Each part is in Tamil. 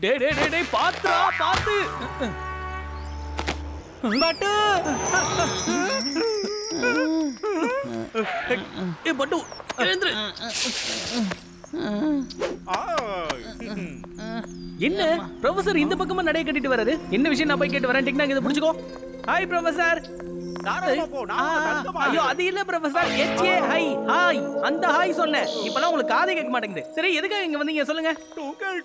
டேய் டேய் டேய் டேய் பாத்துடா பாத்து. பட்டு ஏ பட்டு எழுந்திரு. என்ன ப்ரொஃபசர் இந்த பக்கமா நடைய கட்டிட்டு வராரு? என்ன விஷயம் நான் போய் கேட்டு வரேன். டிக்னாக் இதை புடிச்சுக்கோ. Hi professor. ஐயோ அது இல்ல ப்ரொஃபசர். HA ஹை ஹாய் அந்த ஹாய் சொன்னேன். இப்பலாம் உங்களுக்கு காதே கேட்க மாட்டேங்குது. சரி எதுக்காக இங்க வந்தீங்க சொல்லுங்க.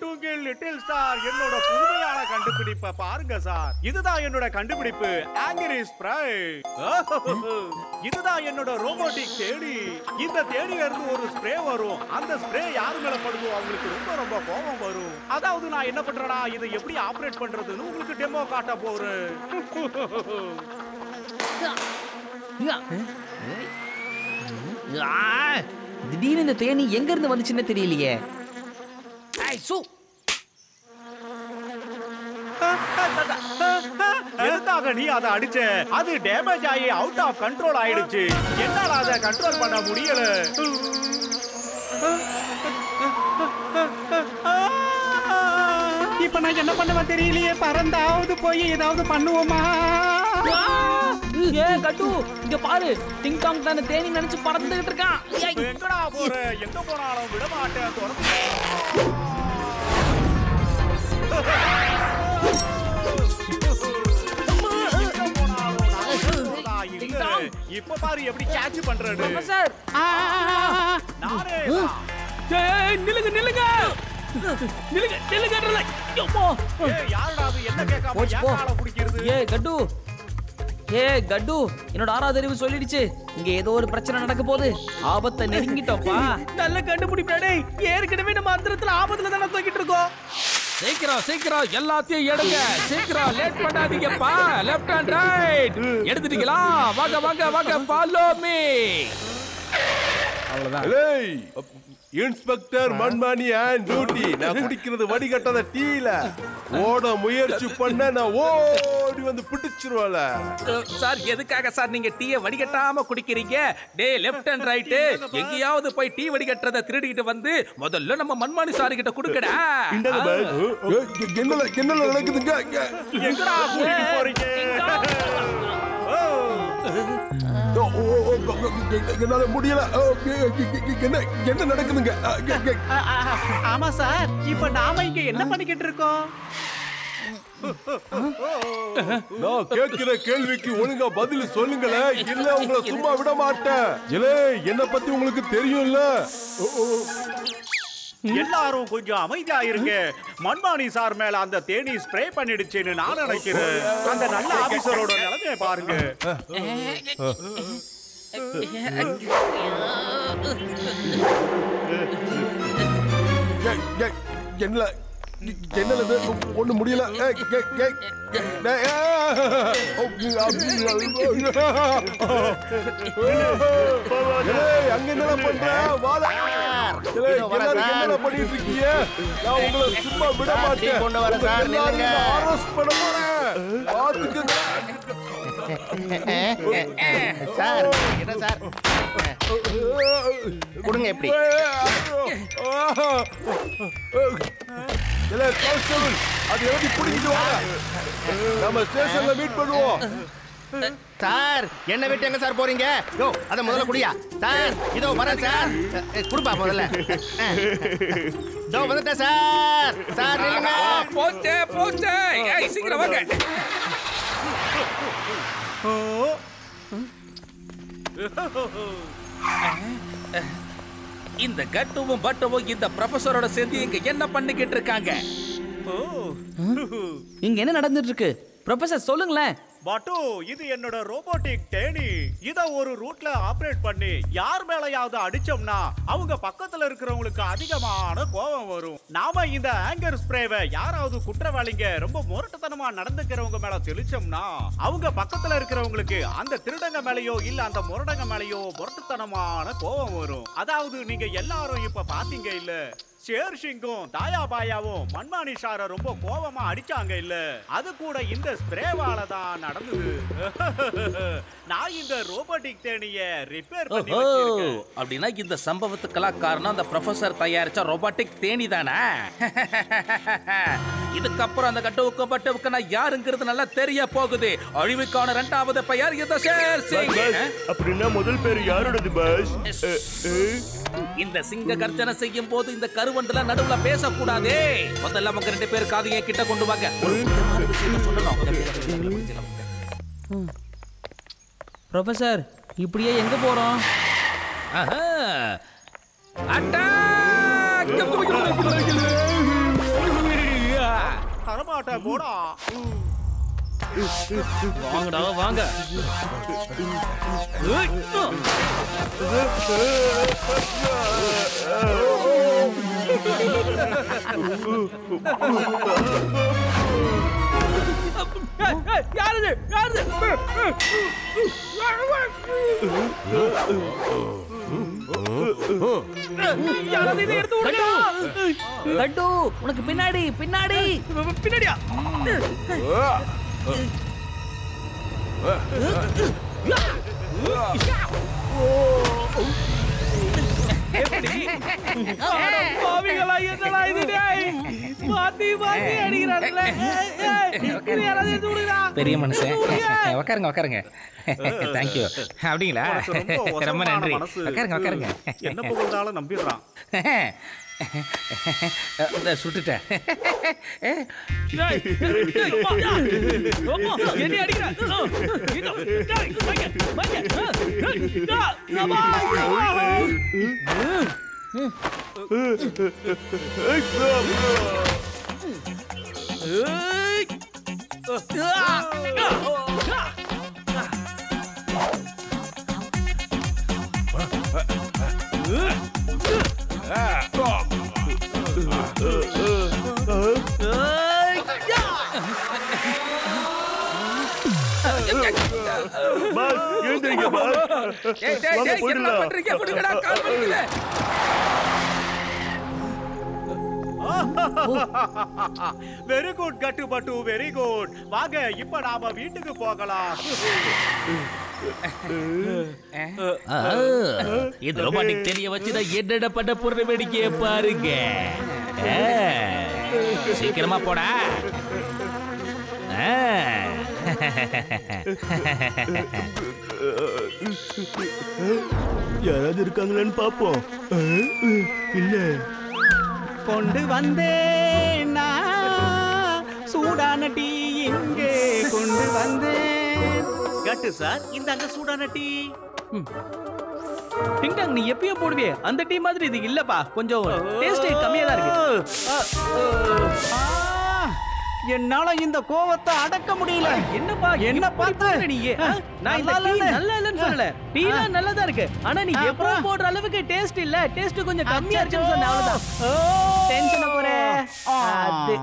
டூங்கிள் லிட்டில் ஸ்டார் என்னோட புதுமையான கண்டுபிடிப்பை பாருங்க சார். இதுதான் என்னோட கண்டுபிடிப்பு ஆங்கிரி ஸ்ப்ரே. இதுதான் என்னோட ரோபோட்டிக் தேனி. இந்த தேனில இருந்து ஒரு ஸ்ப்ரே வரும். அந்த ஸ்ப்ரே யாரு மேல படுதோ அவங்களுக்கு ரொம்ப ரொம்ப கோபம் வரும். அதாவது நான் என்ன பண்றேன்னா இதை எப்படி ஆபரேட் பண்றதுன்னு உங்களுக்கு டெமோ காட்ட போறேன். திடீர்னு இந்த தேனி எங்க இருந்து வந்துச்சுன்னு தெரியலையே. எதுக்காக நீ அதை அடிச்ச? அது டேமேஜ் ஆகி அவுட் ஆஃப் கண்ட்ரோல் ஆயிடுச்சு. என்னால அதை கண்ட்ரோல் பண்ண முடியல. இப்ப நான் என்ன பண்ணுவேன் தெரியலையே. பறந்தாவது போய் ஏதாவது பண்ணுவோமா? ஏ கட்டு இங்க பாரு. டிங் டாங் தான தேனி நினைச்சு பறந்துகிட்டு இருக்கான். எங்கடா போற? எங்க போனாலும் விட மாட்டேன். இப்ப பாரு எப்படி கேட்ச் பண்றது. ப்ரொஃபசர் நானே நில்லுங்க நில்லுங்க நில்லுங்க நில்லுங்க. யாரடா அது? என்ன கேட்காம யாரால பிடிக்கிறது? ஏ கட்டு ஏ கட்டு என்னோட ஆறாவது அறிவு சொல்லிடுச்சு. இங்க ஏதோ ஒரு பிரச்சனை நடக்க போகுது. ஆபத்தை நெருங்கிட்டோம்ப்பா. நல்ல கண்டுபிடிப்பாடே. ஏற்கனவே நம்ம அந்தரத்துல ஆபத்துல தான தூக்கிட்டு இருக்கோம். சீக்கிரம் சீக்கிரம் எல்லாத்தையும் எடுங்க. சீக்கிரம் லேட் பண்ணாதீங்கப்பா. லெஃப்ட் அண்ட் ரைட் எடுத்துட்டீங்களா? வாங்க வாங்க வாங்க ஃபாலோ மீ. அவ்வளவுதான். Inspector Manmani and duty. நான் குடிக்கிறது வடிகட்டாத டீல ஓட முயற்சி பண்ண நான் ஓடி வந்து பிடிச்சிருவாள. சார் எதுக்காக சார் நீங்க டீயை வடிகட்டாம குடிக்கிறீங்க? டே லெஃப்ட் அண்ட் ரைட் எங்கேயாவது போய் டீ வடிகட்டுறத திருடிட்டு வந்து முதல்ல நம்ம மன்மானி சார் கிட்ட குடுக்கடா. என்ன நடக்குதுங்க? எங்கடா கூட்டிட்டு போறீங்க? என்னால முடியல. என்ன நடக்குதுங்க? ஆமா சார். இப்ப நாம இங்க என்ன பண்ணிக்கிட்டு இருக்கோம்? நான் கேட்கிற கேள்விக்கு ஒழுங்கா பதில் சொல்லுங்களேன். இல்ல உங்களை சும்மா விட மாட்டேன். இல்லே என்ன பத்தி உங்களுக்கு தெரியும்ல. எல்லாரும் கொஞ்சம் அமைதியா இருங்க. மன்மானி சார் மேல அந்த தேனி ஸ்ப்ரே பண்ணிடுச்சுன்னு நான் நினைக்கிறேன். அந்த நல்ல ஆபீசரோட நிலைமையை பாருங்க. என்னது ஒண்ணு முடியல. அங்க என்ன பண்ற? என்ன பண்ணிட்டு இருக்கீங்க? நான் உங்களை சும்மா விட மாட்டேன். அரெஸ்ட் பண்ண போறேன். பாத்துக்கங்க சார். என்ன சார் கொடுங்க எப்படி? அது எழுதி பிடிக்கிட்டு வாங்க. நம்ம ஸ்டேஷன்ல மீட் பண்ணுவோம். சார் என்ன விட்டு எங்க சார் போறீங்க? யோ அத முதல்ல குடியா சார். இதோ வரேன் சார். குடுப்பா முதல்ல. இதோ வந்துட்டேன் சார். சார் நில்லுங்க. போச்சே போச்சே. ஏய் சீக்கிரம் வாங்க. இந்த கட்டுவும் பட்டுவும் இந்த ப்ரொஃபசரோட சேர்ந்து இங்க என்ன பண்ணிக்கிட்டு இருக்காங்க? இங்க என்ன நடந்துட்டு இருக்கு? ப்ரொஃபசர் சொல்லுங்களேன். பட்டு இது என்னோட ரோபோட்டிக் தேனி. இத ஒரு ரூட்ல ஆபரேட் பண்ணி யார் மேலயாவது அடிச்சோம்னா அவங்க பக்கத்துல இருக்கிறவங்களுக்கு அதிகமான கோபம் வரும். நாம இந்த ஆங்கர் ஸ்ப்ரேவை யாராவது குற்றவாளிங்க ரொம்ப முரட்டுத்தனமா நடந்துக்கிறவங்க மேல தெளிச்சோம்னா அவங்க பக்கத்துல இருக்கிறவங்களுக்கு அந்த திருடங்க மேலயோ இல்ல அந்த முரடங்க மேலயோ முரட்டுத்தனமான கோபம் வரும். அதாவது நீங்க எல்லாரும் இப்ப பாத்தீங்க இல்ல, ஷேர் சிங்கும் தாயாபாயாவும் மன்மானி சார ரொம்ப கோபமா அடிச்சாங்க இல்ல, அது கூட இந்த ஸ்ப்ரேவால தான் நடந்தது. நான் இந்த ரோபோட்டிக் தேனிய ரிப்பேர் பண்ணி வச்சிருக்கேன். அப்படின்னா இந்த சம்பவத்துக்கெல்லாம் காரணம் அந்த ப்ரொஃபசர் தயாரிச்ச ரோபோட்டிக் தேனி தானே? இதுக்கப்புறம் அந்த கட்டுவுக்கும் பட்டுவுக்கு நான் யாருங்கிறது நல்லா தெரிய போகுது. அழிவுக்கான 2வது பெயர் இந்த ஷேர் சிங். அப்படின்னா முதல் பேர் யாரோடது பாஸ்? இந்த சிங்க கர்ஜனை செய்யும் போது இந்த கருவண்டுல நடுவுல பேசக்கூடாதே. முதல்ல அவங்க 2 பேர் காதையை கிட்ட கொண்டு வாங்க. ப்ரொஃபசர், இப்படியே எங்க போறோம்? தரமாட்ட போடா. வாங்கடா வாங்க. யாரு கட்டு, உனக்கு பின்னாடி பின்னாடி பின்னாடியா? பெரிய மனுஷன், உட்காருங்க உட்காருங்க. தேங்க்யூ. அப்படிங்களா? ரொம்ப நன்றி. உட்காருங்க உட்காருங்க. என்ன புகழ்ந்தாலும் நம்பிடுறான். சுட்டுட்டேன். வெரி குட் கட்டு பட்டு, வெரி குட். வாங்க இப்ப நாம வீட்டுக்கு போகலாம். இது ரொமாட்டிக் தெரிய வச்சுதான் என்னென்ன பண்ண போற வேடிக்கைய பாருங்க. சீக்கிரமா போடா. யாராவது இருக்காங்களான்னு பாப்போம். இல்ல, கொண்டு வந்தேன் சூடான டீ, இங்கே கொண்டு வந்தேன். கட்டு சார், இந்தாங்க சூடான டீ. டிங்டாங், நீ எப்பயும் போடுவே அந்த டீ மாதிரி இது இல்லப்பா. கொஞ்சம் டேஸ்ட் கம்மியா தான் இருக்கு. என்னால இந்த கோவத்தை அடக்க முடியல. என்னப்பா என்ன பார்த்து நீ? நான் இந்த டீ நல்லா இல்லன்னு சொல்லல. டீலாம் நல்லா தான் இருக்கு. ஆனா நீ எப்பவும் போடுற அளவுக்கு டேஸ்ட் இல்ல. டேஸ்ட் கொஞ்சம் கம்மியா இருக்குன்னு சொன்ன, அவ்வளவுதான். டென்ஷன் போற. அது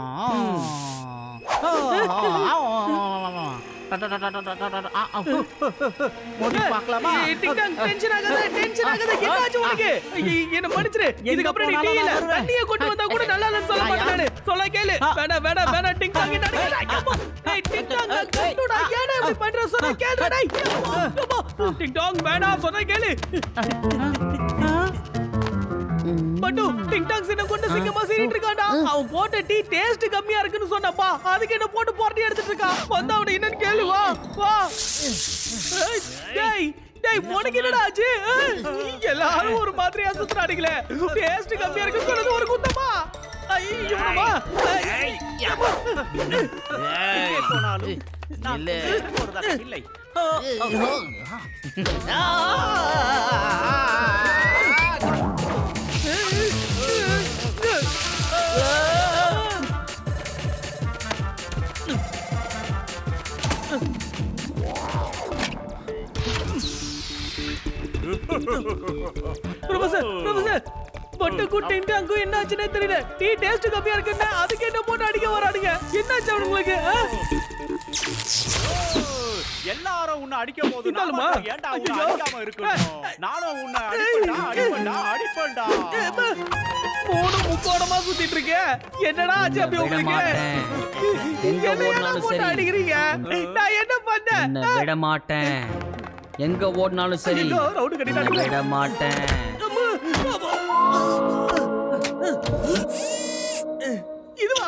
என்ன மன்னிச்சிரு. இதுக்கப்புறம் நீ டீ இல்ல தண்ணியை கொண்டு வந்தா கூட நல்லா இல்லன்னு சொல்ல மாட்டேன். சொல்ல கேளு. வேணா வேணா வேணா டிங்டாங் பண்ற சொன்ன கேளு. டிங்டாங் வேணா சொன்ன கேளு. பட்டு டிங்டாங் சின்ன கொண்டு சிங்கமா சீறிட்டு இருக்கான்டா. அவன் போட்ட டீ டேஸ்ட் கம்மியா இருக்குன்னு சொன்னப்பா. அதுக்கு என்ன போட்டு போர்ட்டி எடுத்துட்டு இருக்கான். வந்து அவனை என்னன்னு கேளு. வா வா. டேய் டேய், உனக்கு என்னடா ஆச்சு? எல்லாரும் ஒரு மாதிரியா சுத்துறானுங்களே. டேஸ்ட் கம்மியா இருக்குன்னு சொன்னது ஒரு குத்தமா? ஐயோமா. போனாலும் இல்ல போறதா இல்லை. ப்ரொஃபசர் ப்ரொஃபசர், பட்டு குட்டின்ட்டு அங்க என்ன ஆச்சுன்னே தெரியல. டீ டேஸ்ட் கம்மியா இருக்குன்னா அதுக்கு என்ன போட்டு அடிக்க வரானுங்க. என்னாச்சு உங்களுக்கு? எல்லாரும் உன்னை அடிக்க போது ஏன்டா உன்னை அடிக்காம இருக்கணும்? நானும் உன்னை அடிப்பேன்டா. போன முக்கோணமா சுத்திட்டு இருக்க. என்னடா ஆச்சு அப்படி உங்களுக்கு? என்ன போட்டு அடிக்கிறீங்க? நான் என்ன பண்ணேன்? விட மாட்டேன். எங்க ஓடினாலும் சரி விட மாட்டேன். இதுவா